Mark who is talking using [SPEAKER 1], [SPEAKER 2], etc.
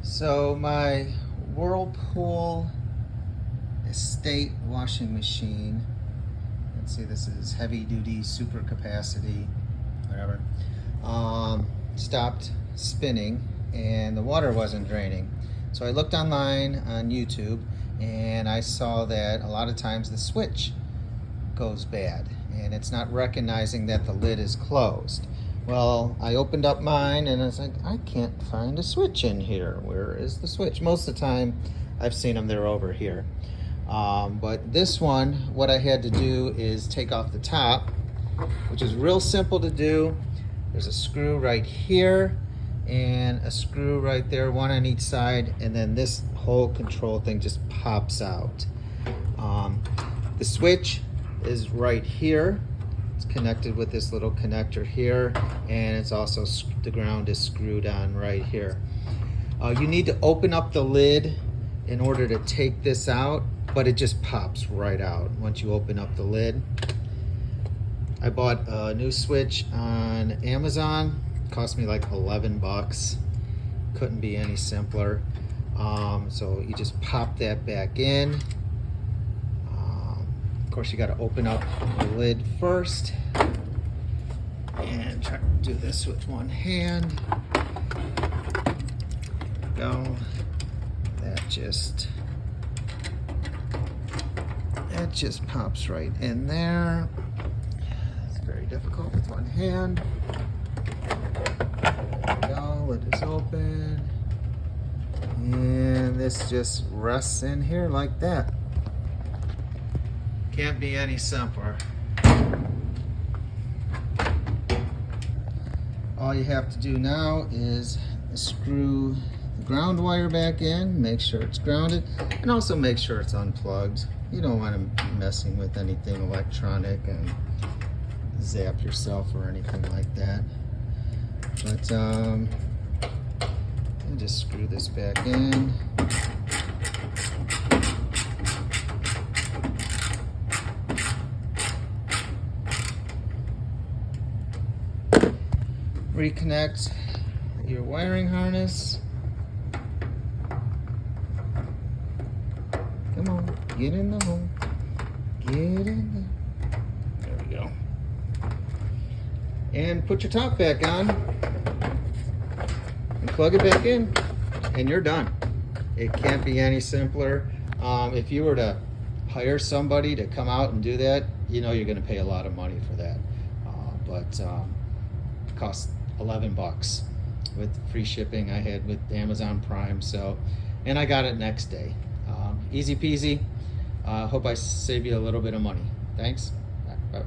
[SPEAKER 1] So my Whirlpool Estate Washing Machine, let's see, this is heavy duty, super capacity, whatever, stopped spinning and the water wasn't draining. So I looked online on YouTube and I saw that a lot of times the switch goes bad and it's not recognizing that the lid is closed. Well, I opened up mine and I was like, I can't find a switch in here. Where is the switch? Most of the time I've seen them, they're over here. But this one, what I had to do is take off the top, which is real simple to do. There's a screw right here and a screw right there, one on each side, and then this whole control thing just pops out. The switch is right here. It's connected with this little connector here, and it's also, the ground is screwed on right here. You need to open up the lid in order to take this out, but it just pops right out once you open up the lid. I bought a new switch on Amazon. It cost me like 11 bucks. Couldn't be any simpler. So you just pop that back in. Of course, you got to open up the lid first and try to do this with one hand. There we go. That just pops right in there. It's very difficult with one hand. There we go. Lid is open, and this just rests in here like that. Can't be any simpler. All you have to do now is screw the ground wire back in, make sure it's grounded, and also make sure it's unplugged. You don't want to be messing with anything electronic and zap yourself or anything like that. But I'll just screw this back in. Reconnect your wiring harness. Come on, get in the hole. Get in there. There we go. And put your top back on and plug it back in, and you're done. It can't be any simpler. If you were to hire somebody to come out and do that, you know you're going to pay a lot of money for that. But it costs 11 bucks with free shipping I had with Amazon Prime. So, and I got it next day. Easy peasy. Hope I save you a little bit of money. Thanks. Bye.